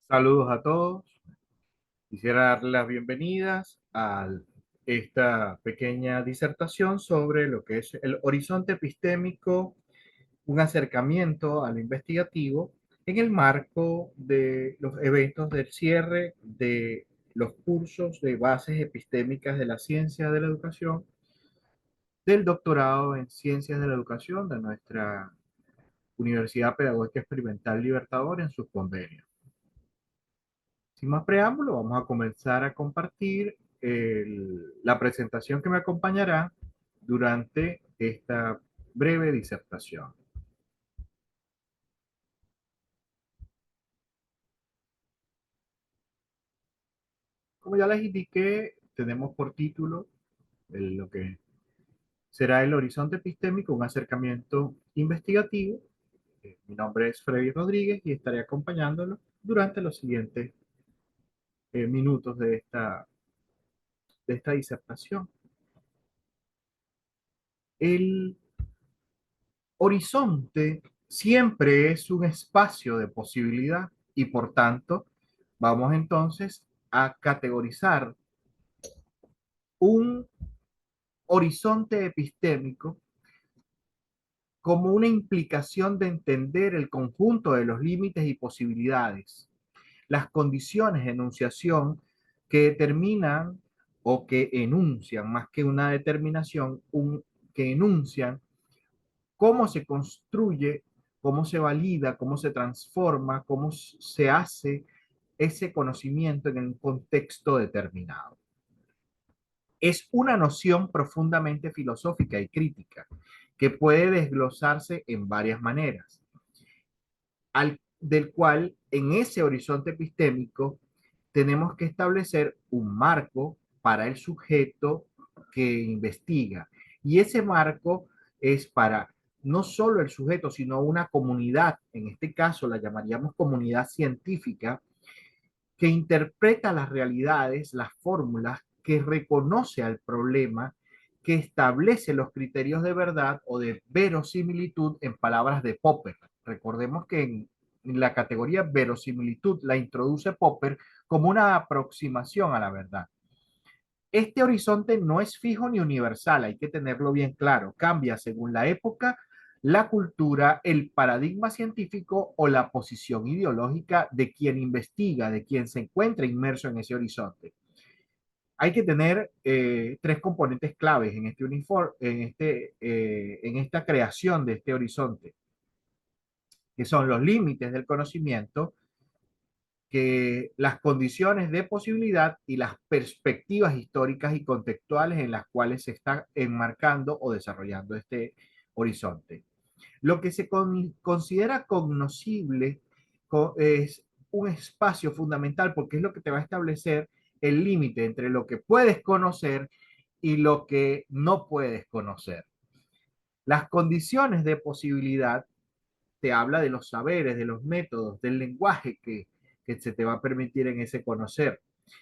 Saludos a todos. Quisiera darles las bienvenidas a esta pequeña disertación sobre lo que es el horizonte epistémico, un acercamiento a lo investigativo en el marco de los eventos del cierre de los cursos de bases epistémicas de la ciencia de la educación, del doctorado en ciencias de la educación de nuestra Universidad Pedagógica Experimental Libertador en sus convenios. Sin más preámbulo, vamos a comenzar a compartir la presentación que me acompañará durante esta breve disertación. Como ya les indiqué, tenemos por título lo que será el horizonte epistémico, un acercamiento investigativo. Mi nombre es Freddy Rodríguez y estaré acompañándolo durante los siguientes minutos de esta disertación. El horizonte siempre es un espacio de posibilidad y por tanto vamos entonces a categorizar un horizonte epistémico como una implicación de entender el conjunto de los límites y posibilidades, las condiciones de enunciación que determinan o que enuncian, más que una determinación, que enuncian cómo se construye, cómo se valida, cómo se transforma, cómo se hace ese conocimiento en un contexto determinado. Es una noción profundamente filosófica y crítica que puede desglosarse en varias maneras, del cual en ese horizonte epistémico tenemos que establecer un marco para el sujeto que investiga. Y ese marco es para no solo el sujeto, sino una comunidad, en este caso la llamaríamos comunidad científica, que interpreta las realidades, las fórmulas, que reconoce al problema, que establece los criterios de verdad o de verosimilitud en palabras de Popper. Recordemos que en la categoría verosimilitud la introduce Popper como una aproximación a la verdad. Este horizonte no es fijo ni universal, hay que tenerlo bien claro, cambia según la época, la cultura, el paradigma científico o la posición ideológica de quien investiga, de quien se encuentra inmerso en ese horizonte. Hay que tener tres componentes claves en en esta creación de este horizonte, que son los límites del conocimiento, que las condiciones de posibilidad y las perspectivas históricas y contextuales en las cuales se está enmarcando o desarrollando este horizonte. Lo que se considera cognoscible es un espacio fundamental porque es lo que te va a establecer el límite entre lo que puedes conocer y lo que no puedes conocer. Las condiciones de posibilidad te habla de los saberes, de los métodos, del lenguaje que se te va a permitir en ese conocer.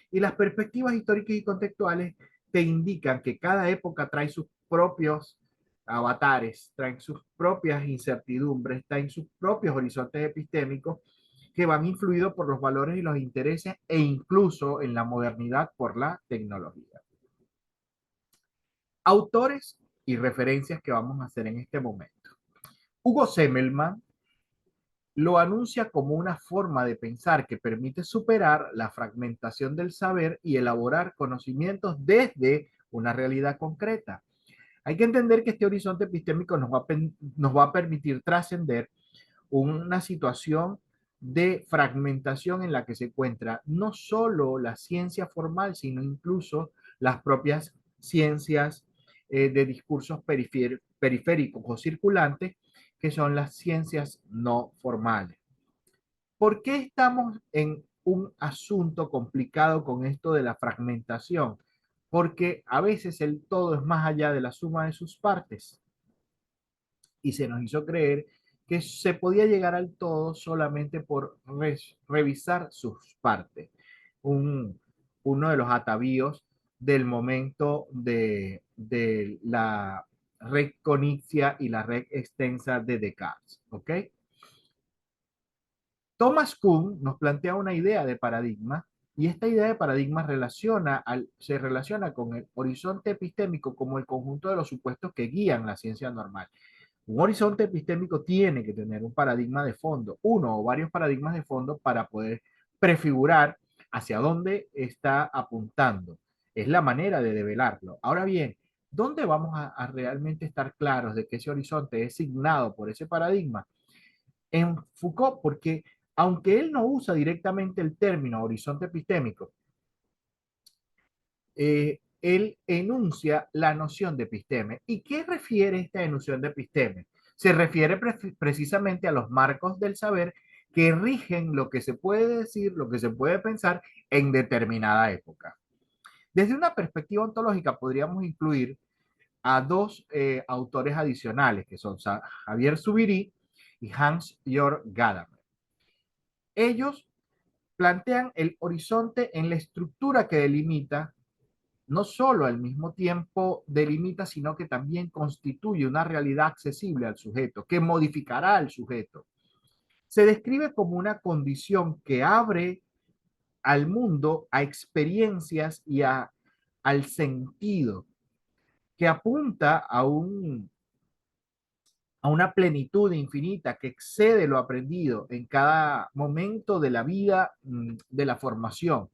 Y las perspectivas históricas y contextuales te indican que cada época trae sus propios avatares, traen sus propias incertidumbres, traen sus propios horizontes epistémicos que van influidos por los valores y los intereses e incluso en la modernidad por la tecnología. Autores y referencias que vamos a hacer en este momento. Hugo Semmelmann lo anuncia como una forma de pensar que permite superar la fragmentación del saber y elaborar conocimientos desde una realidad concreta. Hay que entender que este horizonte epistémico nos va a permitir trascender una situación de fragmentación en la que se encuentra no solo la ciencia formal, sino incluso las propias ciencias de discursos periféricos o circulantes, que son las ciencias no formales. ¿Por qué estamos en un asunto complicado con esto de la fragmentación? Porque a veces el todo es más allá de la suma de sus partes y se nos hizo creer que se podía llegar al todo solamente por revisar sus partes. Un, uno de los atavíos del momento de la red conicia y la red extensa de Descartes. ¿Ok? Thomas Kuhn nos plantea una idea de paradigma y esta idea de paradigma se relaciona con el horizonte epistémico como el conjunto de los supuestos que guían la ciencia normal. Un horizonte epistémico tiene que tener un paradigma de fondo, uno o varios paradigmas de fondo para poder prefigurar hacia dónde está apuntando. Es la manera de develarlo. Ahora bien, ¿dónde vamos a realmente estar claros de que ese horizonte es signado por ese paradigma? En Foucault, porque aunque él no usa directamente el término horizonte epistémico, él enuncia la noción de episteme. ¿Y qué refiere esta noción de episteme? Se refiere precisamente a los marcos del saber que rigen lo que se puede decir, lo que se puede pensar en determinada época. Desde una perspectiva ontológica podríamos incluir a dos autores adicionales, que son Javier Zubiri y Hans-Jörg Gadamer. Ellos plantean el horizonte en la estructura que delimita, no solo al mismo tiempo delimita, sino que también constituye una realidad accesible al sujeto, que modificará al sujeto. Se describe como una condición que abre al mundo a experiencias y al sentido, que apunta a una plenitud infinita que excede lo aprendido en cada momento de la vida, de la formación.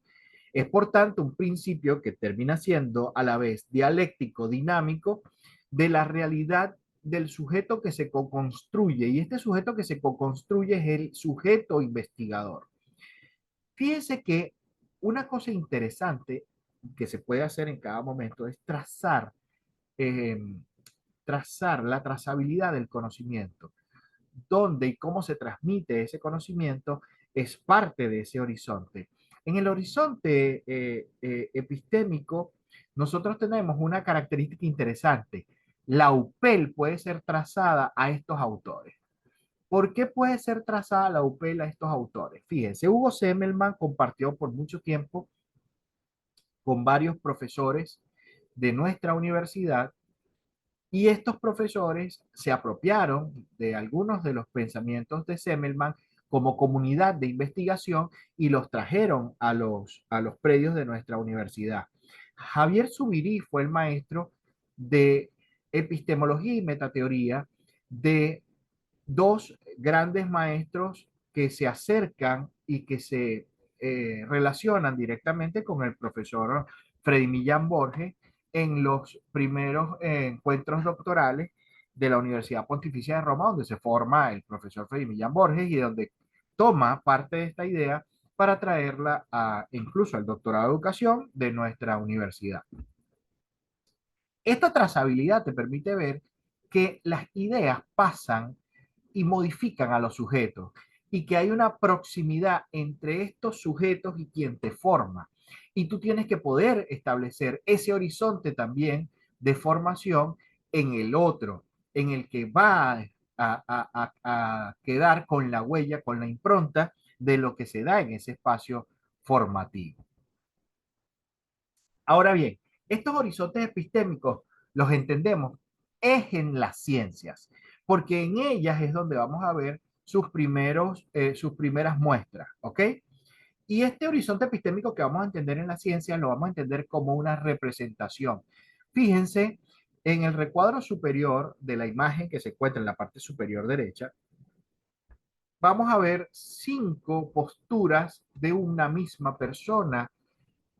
Es por tanto un principio que termina siendo a la vez dialéctico, dinámico, de la realidad del sujeto que se co-construye. Y este sujeto que se co-construye es el sujeto investigador. Fíjense que una cosa interesante que se puede hacer en cada momento es eh, trazar la trazabilidad del conocimiento. Dónde y cómo se transmite ese conocimiento es parte de ese horizonte. En el horizonte epistémico, nosotros tenemos una característica interesante. La UPEL puede ser trazada a estos autores. ¿Por qué puede ser trazada la UPEL a estos autores? Fíjense, Hugo Semmelmann compartió por mucho tiempo con varios profesores de nuestra universidad y estos profesores se apropiaron de algunos de los pensamientos de Semmelmann como comunidad de investigación y los trajeron a los predios de nuestra universidad. Javier Zubirí fue el maestro de epistemología y metateoría de dos grandes maestros que se acercan y que se relacionan directamente con el profesor Freddy Millán Borges en los primeros encuentros doctorales de la Universidad Pontificia de Roma, donde se forma el profesor Freddy Millán Borges y donde toma parte de esta idea para traerla incluso al doctorado de educación de nuestra universidad. Esta trazabilidad te permite ver que las ideas pasan y modifican a los sujetos y que hay una proximidad entre estos sujetos y quien te forma. Y tú tienes que poder establecer ese horizonte también de formación en el otro, en el que va a quedar con la huella, con la impronta de lo que se da en ese espacio formativo. Ahora bien, estos horizontes epistémicos los entendemos es en las ciencias, porque en ellas es donde vamos a ver sus primeras muestras, ¿ok? Y este horizonte epistémico que vamos a entender en la ciencia lo vamos a entender como una representación. Fíjense, en el recuadro superior de la imagen que se encuentra en la parte superior derecha, vamos a ver 5 posturas de una misma persona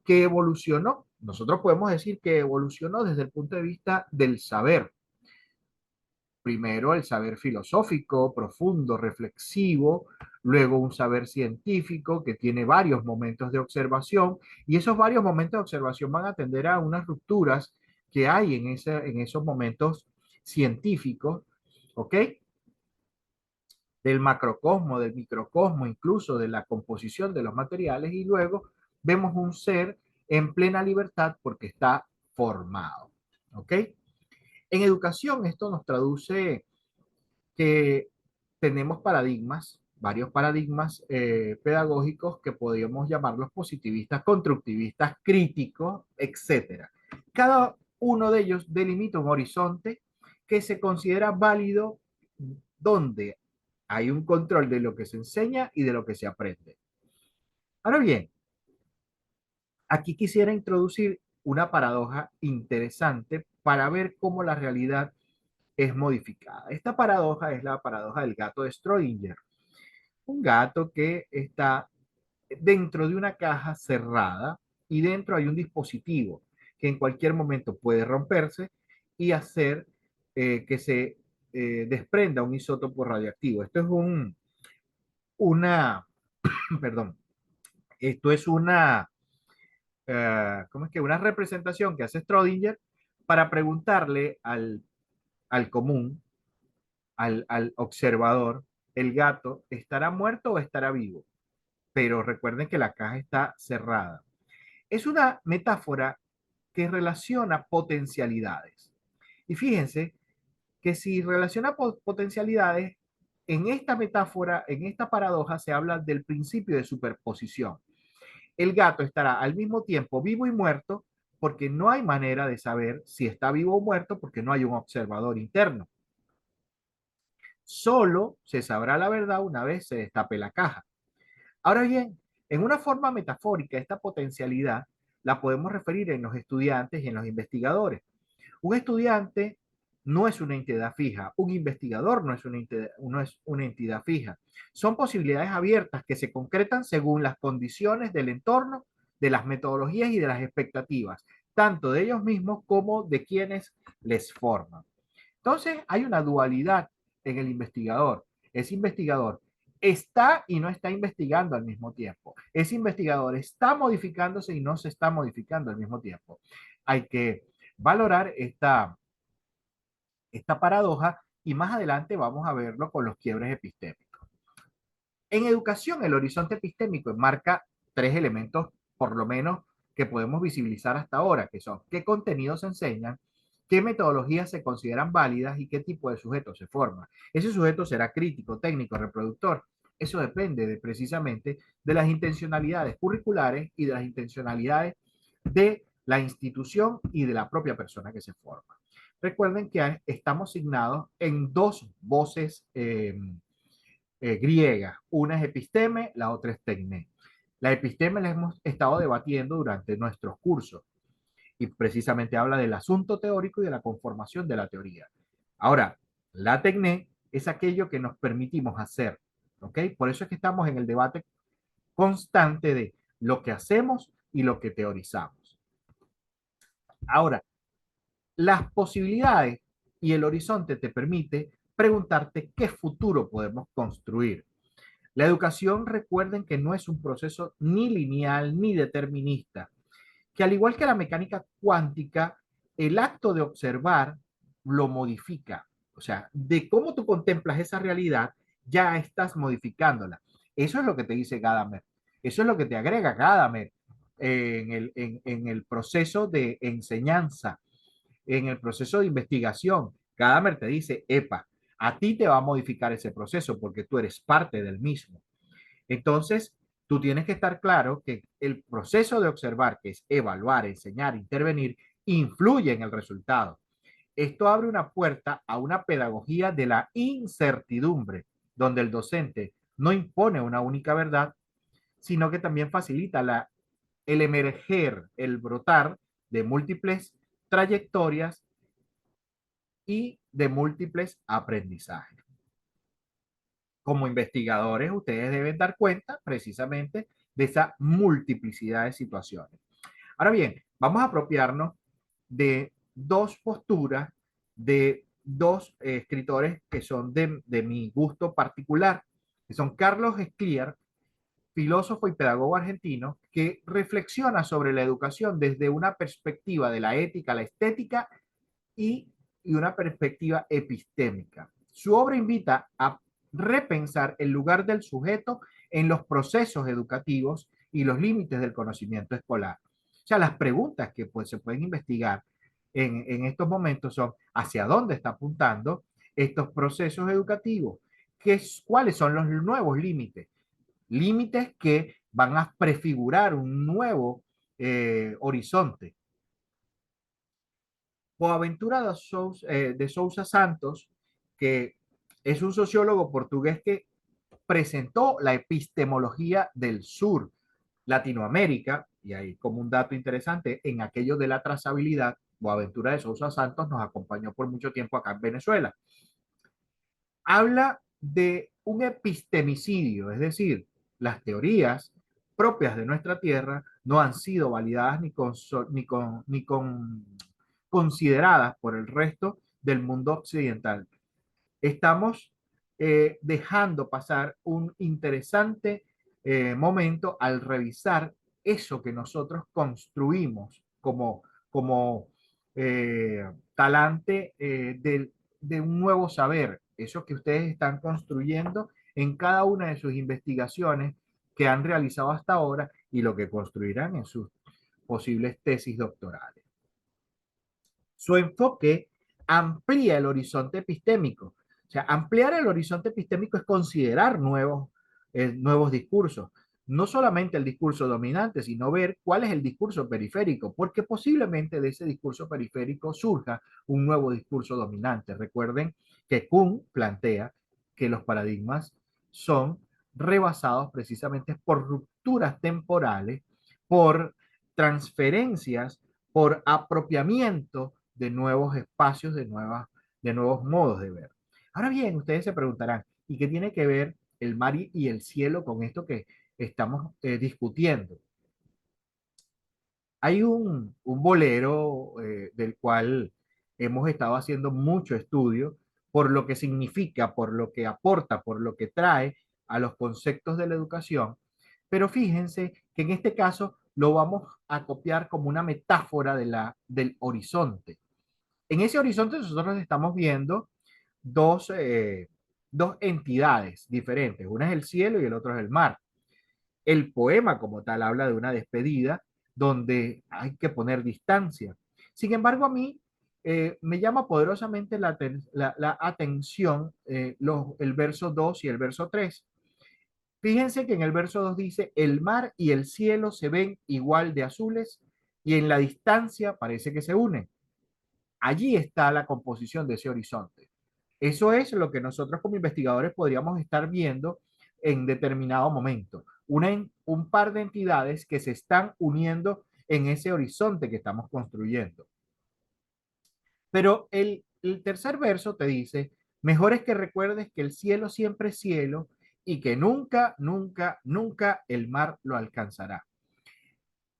que evolucionó. Nosotros podemos decir que evolucionó desde el punto de vista del saber. Primero el saber filosófico, profundo, reflexivo, luego un saber científico que tiene varios momentos de observación y esos varios momentos de observación van a atender a unas rupturas que hay en esos momentos científicos, ¿ok? Del macrocosmo, del microcosmo, incluso de la composición de los materiales y luego vemos un ser en plena libertad porque está formado, ¿ok? En educación esto nos traduce que tenemos paradigmas, varios paradigmas pedagógicos que podríamos llamarlos positivistas, constructivistas, críticos, etcétera. Cada uno de ellos delimita un horizonte que se considera válido donde Hay un control de lo que se enseña y de lo que se aprende. Ahora bien, aquí quisiera introducir una paradoja interesante para ver cómo la realidad es modificada. Esta paradoja es la paradoja del gato de Schrödinger, un gato que está dentro de una caja cerrada y dentro hay un dispositivo que en cualquier momento puede romperse y hacer que se desprenda un isótopo radioactivo. Esto es una, perdón, esto es ¿cómo es que? Una representación que hace Schrödinger para preguntarle al común, al observador, el gato, ¿estará muerto o estará vivo? Pero recuerden que la caja está cerrada. Es una metáfora que relaciona potencialidades. Y fíjense que si relaciona potencialidades, en esta metáfora, en esta paradoja, se habla del principio de superposición. El gato estará al mismo tiempo vivo y muerto porque no hay manera de saber si está vivo o muerto porque no hay un observador interno. Solo se sabrá la verdad una vez se destape la caja. Ahora bien, en una forma metafórica, esta potencialidad la podemos referir en los estudiantes y en los investigadores. Un estudiante no es una entidad fija, un investigador no es una entidad fija. Son posibilidades abiertas que se concretan según las condiciones del entorno, de las metodologías y de las expectativas, tanto de ellos mismos como de quienes les forman. Entonces, hay una dualidad en el investigador. Ese investigador está y no está investigando al mismo tiempo. Ese investigador está modificándose y no se está modificando al mismo tiempo. Hay que valorar esta paradoja y más adelante vamos a verlo con los quiebres epistémicos. En educación, el horizonte epistémico enmarca tres elementos, por lo menos, que podemos visibilizar hasta ahora, que son qué contenidos se enseñan, qué metodologías se consideran válidas y qué tipo de sujeto se forma. Ese sujeto será crítico, técnico, reproductor. Eso depende precisamente de las intencionalidades curriculares y de las intencionalidades de la institución y de la propia persona que se forma. Recuerden que estamos signados en dos voces griegas. Una es episteme, la otra es tecné. La episteme la hemos estado debatiendo durante nuestros cursos y precisamente habla del asunto teórico y de la conformación de la teoría. Ahora, la tecné es aquello que nos permitimos hacer, ¿ok? Por eso es que estamos en el debate constante de lo que hacemos y lo que teorizamos. Ahora, las posibilidades y el horizonte te permite preguntarte qué futuro podemos construir. La educación, recuerden que no es un proceso ni lineal ni determinista, que al igual que la mecánica cuántica, el acto de observar lo modifica. O sea, de cómo tú contemplas esa realidad, ya estás modificándola. Eso es lo que te dice Gadamer. Eso es lo que te agrega Gadamer en el proceso de enseñanza, en el proceso de investigación. Gadamer te dice, epa, a ti te va a modificar ese proceso porque tú eres parte del mismo. Entonces, tú tienes que estar claro que el proceso de observar, que es evaluar, enseñar, intervenir, influye en el resultado. Esto abre una puerta a una pedagogía de la incertidumbre, donde el docente no impone una única verdad, sino que también facilita el emerger, el brotar de múltiples trayectorias y de múltiples aprendizajes. Como investigadores, ustedes deben dar cuenta precisamente de esa multiplicidad de situaciones. Ahora bien, vamos a apropiarnos de dos posturas de dos escritores que son de mi gusto particular, que son Carlos Escliar, filósofo y pedagogo argentino, que reflexiona sobre la educación desde una perspectiva de la ética, la estética y, y una perspectiva epistémica. Su obra invita a repensar el lugar del sujeto en los procesos educativos y los límites del conocimiento escolar. O sea, las preguntas que pues, se pueden investigar en estos momentos son hacia dónde está apuntando estos procesos educativos, cuáles son los nuevos límites, límites que van a prefigurar un nuevo horizonte. Boaventura de Sousa Santos, que es un sociólogo portugués que presentó la epistemología del sur, Latinoamérica, y ahí como un dato interesante, en aquello de la trazabilidad, Boaventura de Sousa Santos nos acompañó por mucho tiempo acá en Venezuela. Habla de un epistemicidio, es decir, las teorías propias de nuestra tierra no han sido validadas ni consideradas por el resto del mundo occidental. Estamos dejando pasar un interesante momento al revisar eso que nosotros construimos como talante de un nuevo saber, eso que ustedes están construyendo en cada una de sus investigaciones que han realizado hasta ahora y lo que construirán en sus posibles tesis doctorales. Su enfoque amplía el horizonte epistémico. O sea, ampliar el horizonte epistémico es considerar nuevos discursos. No solamente el discurso dominante, sino ver cuál es el discurso periférico, porque posiblemente de ese discurso periférico surja un nuevo discurso dominante. Recuerden que Kuhn plantea que los paradigmas son rebasados precisamente por rupturas temporales, por transferencias, por apropiamiento de nuevos espacios, de nuevos modos de ver. Ahora bien, ustedes se preguntarán, ¿y qué tiene que ver el mar y el cielo con esto que estamos discutiendo? Hay un bolero del cual hemos estado haciendo mucho estudio por lo que significa, por lo que aporta, por lo que trae a los conceptos de la educación, pero fíjense que en este caso lo vamos a copiar como una metáfora del horizonte. En ese horizonte nosotros estamos viendo dos, eh, dos entidades diferentes. Una es el cielo y el otro es el mar. El poema como tal habla de una despedida donde hay que poner distancia. Sin embargo, a mí me llama poderosamente la atención el verso 2 y el verso 3. Fíjense que en el verso 2 dice, el mar y el cielo se ven igual de azules y en la distancia parece que se unen. Allí está la composición de ese horizonte. Eso es lo que nosotros como investigadores podríamos estar viendo en determinado momento. Un par de entidades que se están uniendo en ese horizonte que estamos construyendo. Pero el tercer verso te dice, mejor es que recuerdes que el cielo siempre es cielo y que nunca, nunca, nunca el mar lo alcanzará.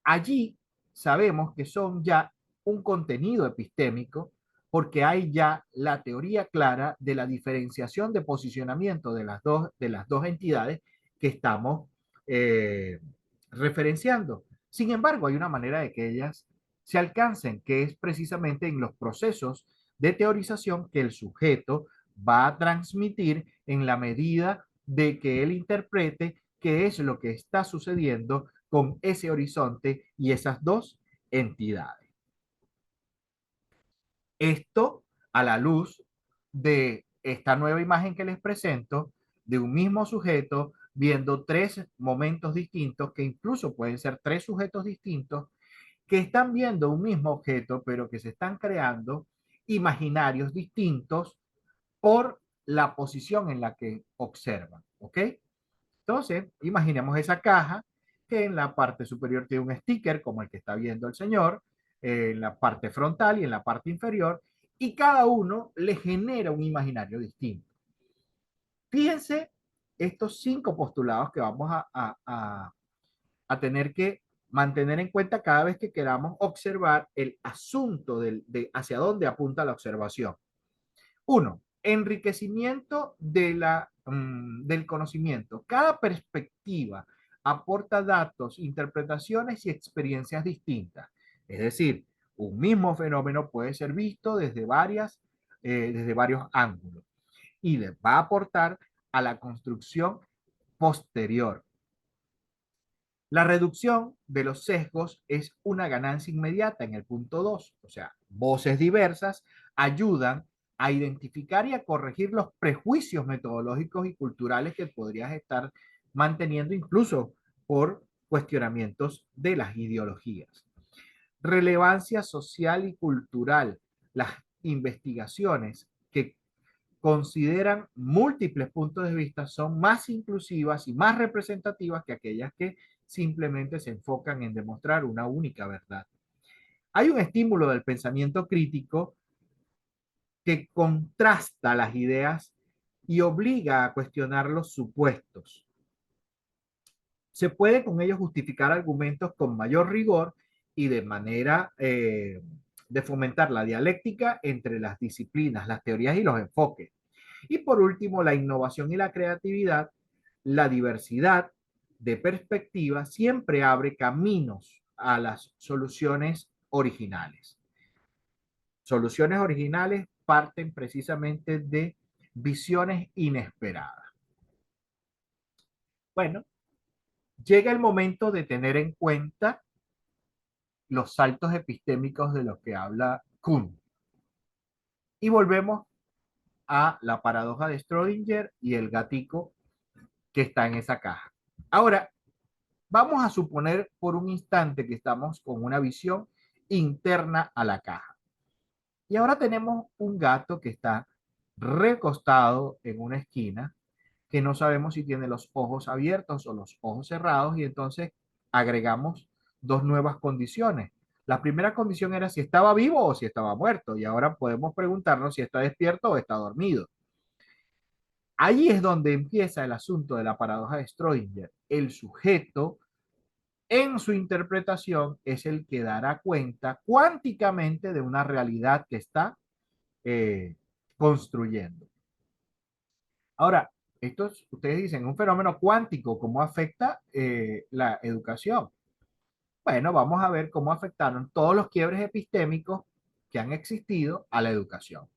Allí sabemos que son ya un contenido epistémico porque hay ya la teoría clara de la diferenciación de posicionamiento de las dos entidades que estamos eh, referenciando. Sin embargo, hay una manera de que ellas se alcancen, que es precisamente en los procesos de teorización que el sujeto va a transmitir en la medida de que él interprete qué es lo que está sucediendo con ese horizonte y esas dos entidades. Esto a la luz de esta nueva imagen que les presento de un mismo sujeto viendo tres momentos distintos, que incluso pueden ser tres sujetos distintos, que están viendo un mismo objeto, pero que se están creando imaginarios distintos por la posición en la que observan. ¿Ok? Entonces, imaginemos esa caja que en la parte superior tiene un sticker como el que está viendo el señor, en la parte frontal y en la parte inferior, y cada uno le genera un imaginario distinto. Fíjense estos 5 postulados que vamos a tener que mantener en cuenta cada vez que queramos observar el asunto de hacia dónde apunta la observación. Uno, enriquecimiento del conocimiento. Cada perspectiva aporta datos, interpretaciones y experiencias distintas. Es decir, un mismo fenómeno puede ser visto desde varios ángulos y le va a aportar a la construcción posterior. La reducción de los sesgos es una ganancia inmediata en el punto 2, o sea, voces diversas ayudan a identificar y a corregir los prejuicios metodológicos y culturales que podrías estar manteniendo incluso por cuestionamientos de las ideologías. Relevancia social y cultural. Las investigaciones que consideran múltiples puntos de vista son más inclusivas y más representativas que aquellas que simplemente se enfocan en demostrar una única verdad. Hay un estímulo del pensamiento crítico que contrasta las ideas y obliga a cuestionar los supuestos. Se puede con ello justificar argumentos con mayor rigor y de manera de fomentar la dialéctica entre las disciplinas, las teorías y los enfoques. Y por último, la innovación y la creatividad, la diversidad de perspectivas siempre abre caminos a las soluciones originales. Soluciones originales parten precisamente de visiones inesperadas. Bueno, llega el momento de tener en cuenta los saltos epistémicos de los que habla Kuhn. Y volvemos a la paradoja de Schrödinger y el gatico que está en esa caja. Ahora, vamos a suponer por un instante que estamos con una visión interna a la caja. Y ahora tenemos un gato que está recostado en una esquina, que no sabemos si tiene los ojos abiertos o los ojos cerrados, y entonces agregamos dos nuevas condiciones. La primera condición era si estaba vivo o si estaba muerto, y ahora podemos preguntarnos si está despierto o está dormido. Ahí es donde empieza el asunto de la paradoja de Schrödinger. El sujeto, en su interpretación, es el que dará cuenta cuánticamente de una realidad que está eh, construyendo. Ahora, ustedes dicen, un fenómeno cuántico, ¿cómo afecta la educación? Bueno, vamos a ver cómo afectaron todos los quiebres epistémicos que han existido a la educación.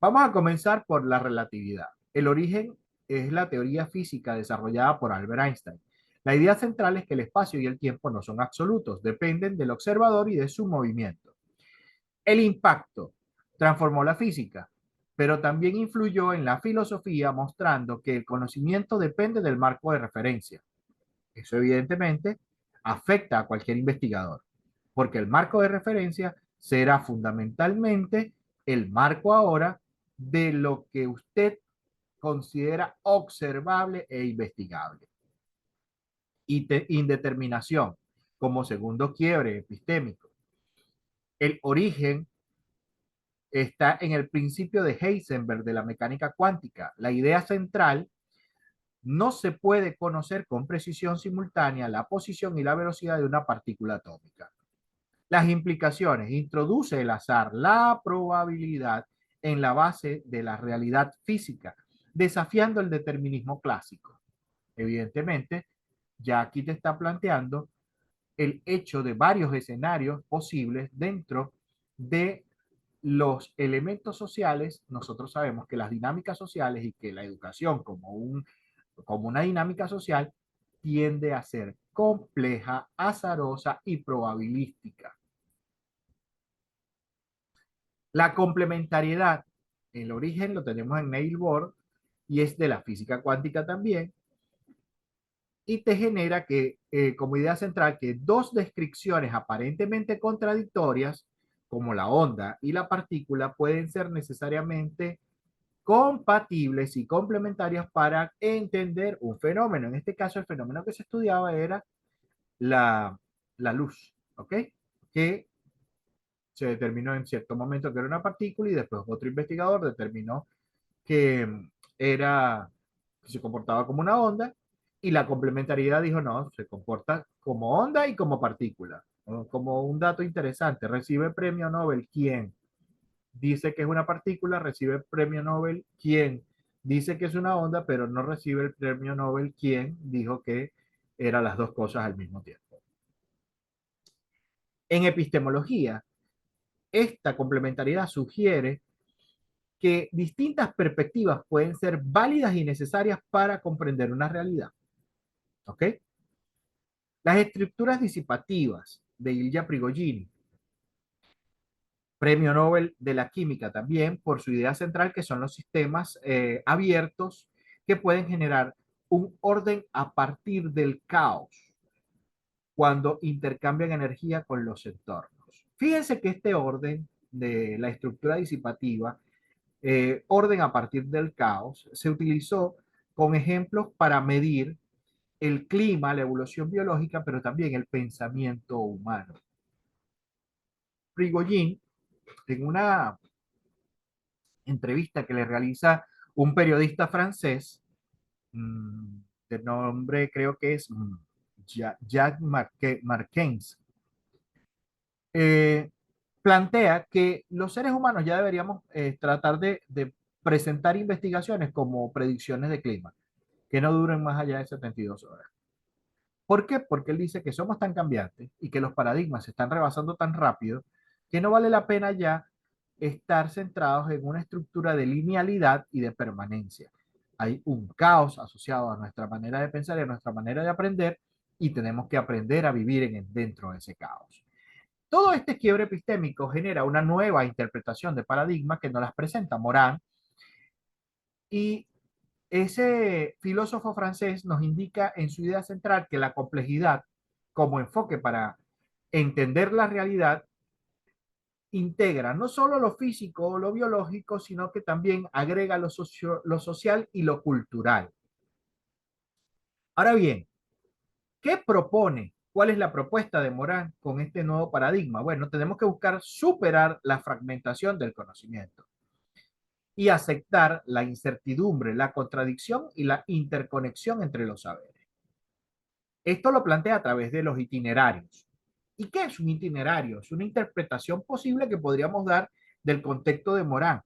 Vamos a comenzar por la relatividad. El origen es la teoría física desarrollada por Albert Einstein. La idea central es que el espacio y el tiempo no son absolutos, dependen del observador y de su movimiento. El impacto transformó la física, pero también influyó en la filosofía, mostrando que el conocimiento depende del marco de referencia. Eso evidentemente afecta a cualquier investigador, porque el marco de referencia será fundamentalmente el marco ahora de lo que usted considera observable e investigable. Y indeterminación como segundo quiebre epistémico. El origen está en el principio de Heisenberg de la mecánica cuántica. La idea central: no se puede conocer con precisión simultánea la posición y la velocidad de una partícula atómica. Las implicaciones: introduce el azar, la probabilidad en la base de la realidad física, desafiando el determinismo clásico. Evidentemente, ya aquí te está planteando el hecho de varios escenarios posibles dentro de los elementos sociales. Nosotros sabemos que las dinámicas sociales y que la educación como una dinámica social tiende a ser compleja, azarosa y probabilística. La complementariedad, el origen lo tenemos en Neil Bohr y es de la física cuántica también, y te genera que, como idea central, que dos descripciones aparentemente contradictorias, como la onda y la partícula, pueden ser necesariamente compatibles y complementarias para entender un fenómeno. En este caso, el fenómeno que se estudiaba era la, la luz, ¿ok? Que se determinó en cierto momento que era una partícula y después otro investigador determinó que se comportaba como una onda, y la complementariedad dijo no, se comporta como onda y como partícula. Como un dato interesante, recibe premio Nobel quien dice que es una partícula, recibe premio Nobel quien dice que es una onda, pero no recibe el premio Nobel quien dijo que eran las dos cosas al mismo tiempo. En epistemología, esta complementariedad sugiere que distintas perspectivas pueden ser válidas y necesarias para comprender una realidad. ¿Ok? Las estructuras disipativas de Ilya Prigogine, premio Nobel de la Química también, por su idea central que son los sistemas abiertos que pueden generar un orden a partir del caos cuando intercambian energía con los entornos. Fíjense que este orden de la estructura disipativa orden a partir del caos, se utilizó con ejemplos para medir el clima, la evolución biológica, pero también el pensamiento humano. Prigogine, en una entrevista que le realiza un periodista francés, de nombre creo que es Jacques Marquens, eh, plantea que los seres humanos ya deberíamos tratar de presentar investigaciones como predicciones de clima, que no duren más allá de 72 horas. ¿Por qué? Porque él dice que somos tan cambiantes y que los paradigmas se están rebasando tan rápido que no vale la pena ya estar centrados en una estructura de linealidad y de permanencia. Hay un caos asociado a nuestra manera de pensar y a nuestra manera de aprender y tenemos que aprender a vivir dentro de ese caos. Todo este quiebre epistémico genera una nueva interpretación de paradigmas que nos las presenta Morán, y ese filósofo francés nos indica en su idea central que la complejidad como enfoque para entender la realidad integra no solo lo físico o lo biológico, sino que también agrega lo social y lo cultural. Ahora bien, ¿qué propone? ¿Cuál es la propuesta de Morán con este nuevo paradigma? Bueno, tenemos que buscar superar la fragmentación del conocimiento y aceptar la incertidumbre, la contradicción y la interconexión entre los saberes. Esto lo plantea a través de los itinerarios. ¿Y qué es un itinerario? Es una interpretación posible que podríamos dar del contexto de Morán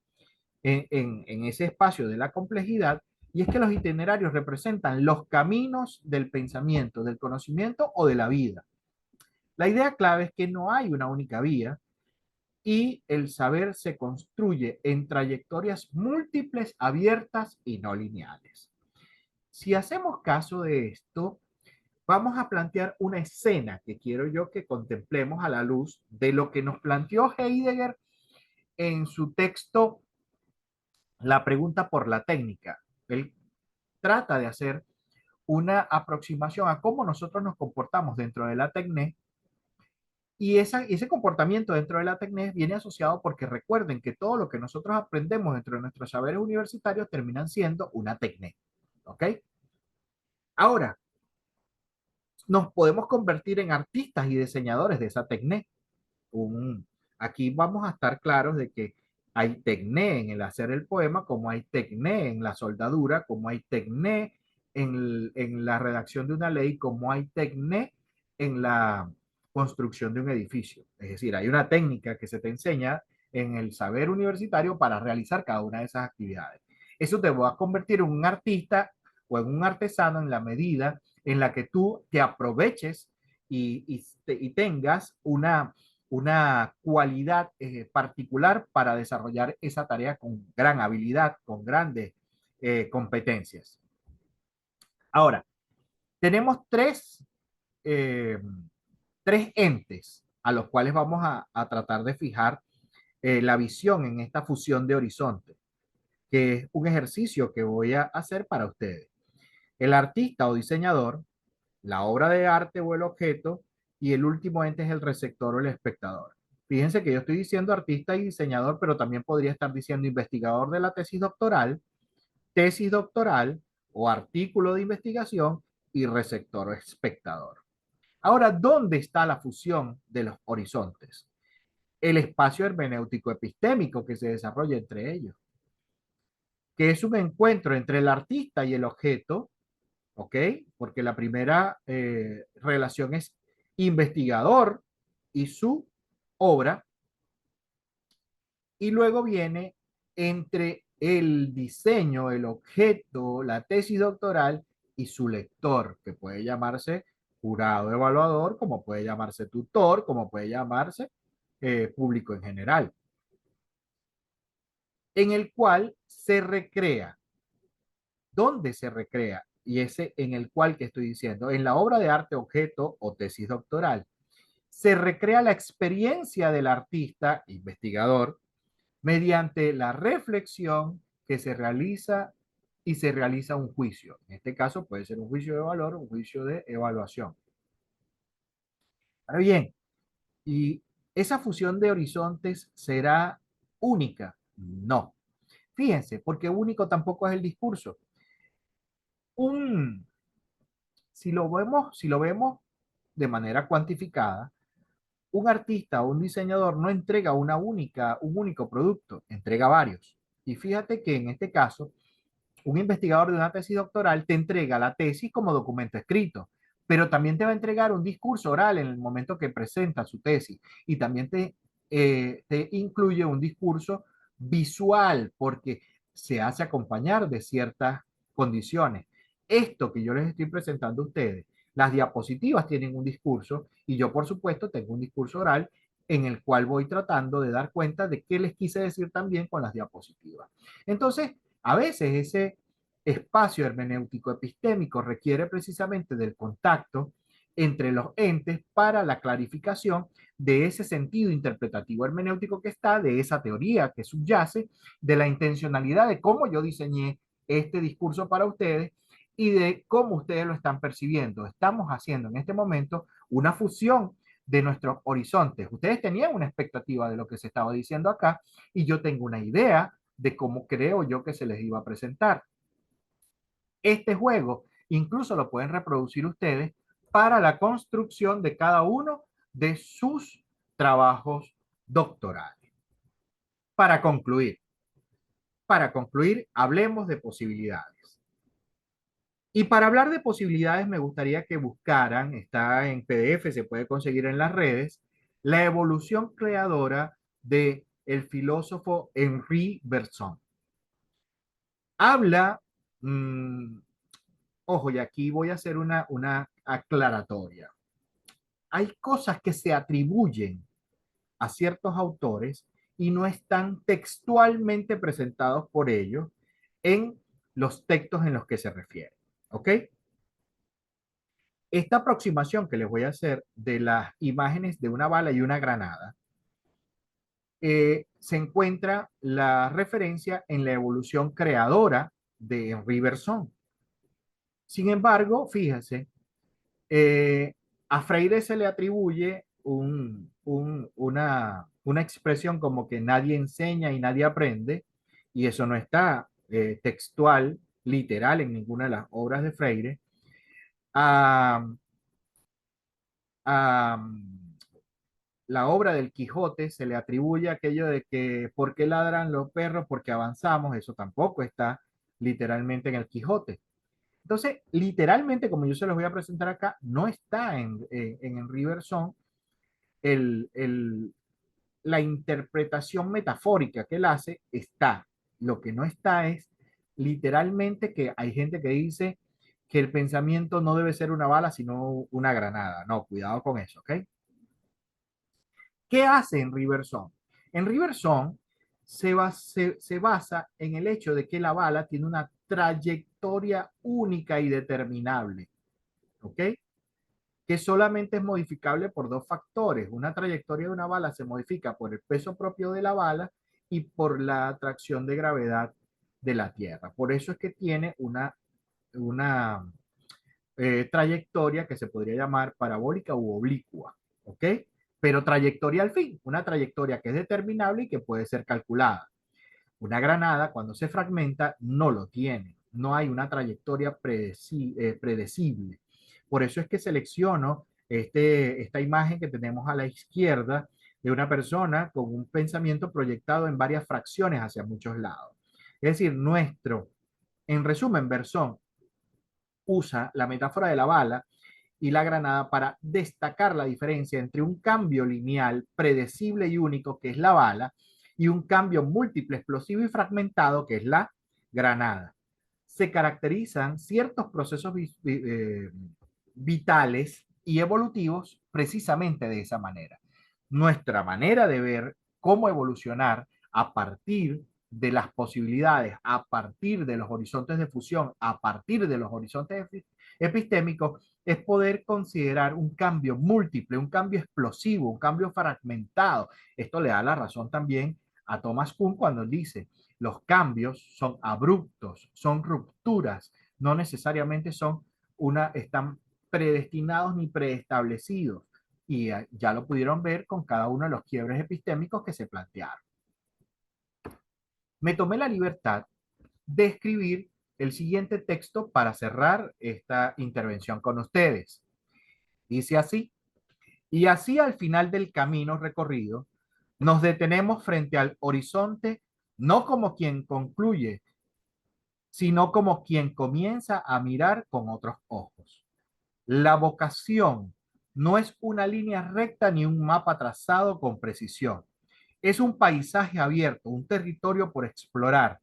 en ese espacio de la complejidad, y es que los itinerarios representan los caminos del pensamiento, del conocimiento o de la vida. La idea clave es que no hay una única vía y el saber se construye en trayectorias múltiples, abiertas y no lineales. Si hacemos caso de esto, vamos a plantear una escena que quiero yo que contemplemos a la luz de lo que nos planteó Heidegger en su texto La pregunta por la técnica. Él trata de hacer una aproximación a cómo nosotros nos comportamos dentro de la técnica, y ese comportamiento dentro de la técnica viene asociado porque recuerden que todo lo que nosotros aprendemos dentro de nuestros saberes universitarios terminan siendo una técnica. ¿Ok? Ahora, nos podemos convertir en artistas y diseñadores de esa técnica. un, Aquí vamos a estar claros de que hay tecné en el hacer el poema, como hay tecné en la soldadura, como hay tecné en la redacción de una ley, como hay tecné en la construcción de un edificio. Es decir, hay una técnica que se te enseña en el saber universitario para realizar cada una de esas actividades. Eso te va a convertir en un artista o en un artesano en la medida en la que tú te aproveches y tengas una cualidad particular para desarrollar esa tarea con gran habilidad, con grandes competencias. Ahora, tenemos eh, tres entes a los cuales vamos a tratar de fijar la visión en esta fusión de horizontes, que es un ejercicio que voy a hacer para ustedes. El artista o diseñador, la obra de arte o el objeto, y el último ente es el receptor o el espectador. Fíjense que yo estoy diciendo artista y diseñador, pero también podría estar diciendo investigador de la tesis doctoral o artículo de investigación y receptor o espectador. Ahora, ¿dónde está la fusión de los horizontes? El espacio hermenéutico epistémico que se desarrolla entre ellos, que es un encuentro entre el artista y el objeto, ¿ok? Porque la primera relación es investigador y su obra, y luego viene entre el diseño, el objeto, la tesis doctoral y su lector, que puede llamarse jurado evaluador, como puede llamarse tutor, como puede llamarse público en general, en el cual se recrea. ¿Dónde se recrea? Y ese en el cual que estoy diciendo, en la obra de arte objeto o tesis doctoral, se recrea la experiencia del artista investigador mediante la reflexión que se realiza y se realiza un juicio. En este caso puede ser un juicio de valor, un juicio de evaluación. Ahora bien, ¿y esa fusión de horizontes será única? No. Fíjense, porque único tampoco es el discurso. Un, si lo vemos de manera cuantificada, un artista o un diseñador no entrega un único producto, entrega varios. Y fíjate que en este caso, un investigador de una tesis doctoral te entrega la tesis como documento escrito, pero también te va a entregar un discurso oral en el momento que presenta su tesis y también te incluye un discurso visual porque se hace acompañar de ciertas condiciones. Esto que yo les estoy presentando a ustedes, las diapositivas tienen un discurso y yo por supuesto tengo un discurso oral en el cual voy tratando de dar cuenta de qué les quise decir también con las diapositivas. Entonces, a veces ese espacio hermenéutico epistémico requiere precisamente del contacto entre los entes para la clarificación de ese sentido interpretativo hermenéutico que está, de esa teoría que subyace, de la intencionalidad de cómo yo diseñé este discurso para ustedes y de cómo ustedes lo están percibiendo. Estamos haciendo en este momento una fusión de nuestros horizontes. Ustedes tenían una expectativa de lo que se estaba diciendo acá y yo tengo una idea de cómo creo yo que se les iba a presentar. Este juego incluso lo pueden reproducir ustedes para la construcción de cada uno de sus trabajos doctorales. Para concluir, hablemos de posibilidades. Y para hablar de posibilidades me gustaría que buscaran, está en PDF, se puede conseguir en las redes, la evolución creadora de el filósofo Henri Bergson. Habla, ojo, y aquí voy a hacer una aclaratoria. Hay cosas que se atribuyen a ciertos autores y no están textualmente presentados por ellos en los textos en los que se refiere. ¿Ok? Esta aproximación que les voy a hacer de las imágenes de una bala y una granada, se encuentra la referencia en la evolución creadora de Henri Bergson. Sin embargo, fíjense, Eh, a Freire se le atribuye una expresión como que nadie enseña y nadie aprende, y eso no está textual, literal en ninguna de las obras de Freire. A, a la obra del Quijote se le atribuye aquello de que ¿por qué ladran los perros? Porque avanzamos, eso tampoco está literalmente en el Quijote. Entonces, literalmente, como yo se los voy a presentar acá, no está en Henri Bergson el, el, la interpretación metafórica que él hace, está. Lo que no está es literalmente que hay gente que dice que el pensamiento no debe ser una bala, sino una granada. No, cuidado con eso, ¿ok? ¿Qué hace Henri Bergson? Henri Bergson se basa en el hecho de que la bala tiene una trayectoria única y determinable. ¿Ok? Que solamente es modificable por dos factores. Una trayectoria de una bala se modifica por el peso propio de la bala y por la atracción de gravedad de la Tierra. Por eso es que tiene una trayectoria que se podría llamar parabólica u oblicua. ¿Ok? Pero trayectoria al fin, una trayectoria que es determinable y que puede ser calculada. Una granada, cuando se fragmenta, no lo tiene. No hay una trayectoria predecible. Por eso es que selecciono esta imagen que tenemos a la izquierda de una persona con un pensamiento proyectado en varias fracciones hacia muchos lados. Es decir, en resumen, Bersón usa la metáfora de la bala y la granada para destacar la diferencia entre un cambio lineal, predecible y único, que es la bala, y un cambio múltiple, explosivo y fragmentado, que es la granada. Se caracterizan ciertos procesos vitales y evolutivos precisamente de esa manera. Nuestra manera de ver cómo evolucionar a partir de las posibilidades, a partir de los horizontes de fusión, a partir de los horizontes epistémicos, es poder considerar un cambio múltiple, un cambio explosivo, un cambio fragmentado. Esto le da la razón también a Thomas Kuhn cuando dice, los cambios son abruptos, son rupturas, no necesariamente están predestinados ni preestablecidos. Y ya lo pudieron ver con cada uno de los quiebres epistémicos que se plantearon. me tomé la libertad de escribir el siguiente texto para cerrar esta intervención con ustedes. Dice así: y así al final del camino recorrido, nos detenemos frente al horizonte, no como quien concluye, sino como quien comienza a mirar con otros ojos. La vocación no es una línea recta ni un mapa trazado con precisión. Es un paisaje abierto, un territorio por explorar,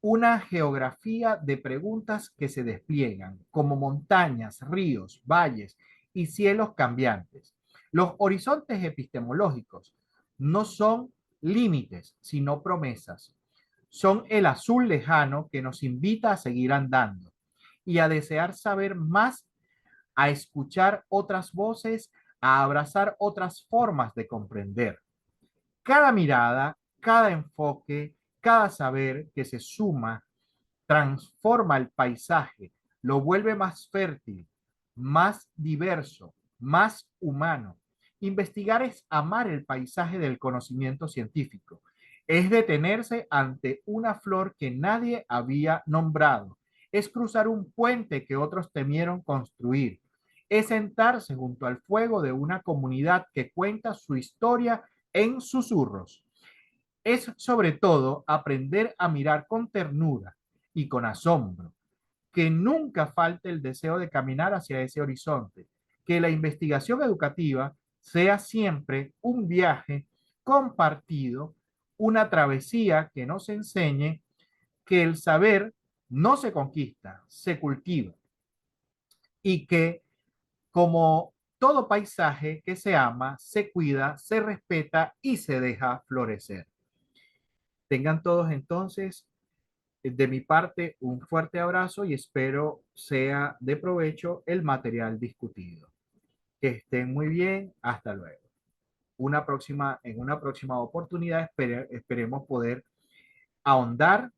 una geografía de preguntas que se despliegan como montañas, ríos, valles y cielos cambiantes. Los horizontes epistemológicos no son límites, sino promesas. Son el azul lejano que nos invita a seguir andando y a desear saber más, a escuchar otras voces, a abrazar otras formas de comprender. Cada mirada, cada enfoque, cada saber que se suma transforma el paisaje, lo vuelve más fértil, más diverso, más humano. Investigar es amar el paisaje del conocimiento científico, es detenerse ante una flor que nadie había nombrado, es cruzar un puente que otros temieron construir, es sentarse junto al fuego de una comunidad que cuenta su historia en susurros. Es sobre todo aprender a mirar con ternura y con asombro, que nunca falte el deseo de caminar hacia ese horizonte, que la investigación educativa sea siempre un viaje compartido, una travesía que nos enseñe que el saber no se conquista, se cultiva y que como todo paisaje que se ama, se cuida, se respeta y se deja florecer. Tengan todos entonces de mi parte un fuerte abrazo y espero sea de provecho el material discutido. Que estén muy bien, hasta luego. En una próxima oportunidad esperemos poder ahondar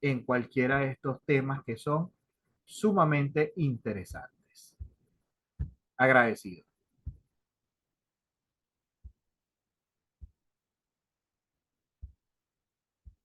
en cualquiera de estos temas que son sumamente interesantes. Agradecido.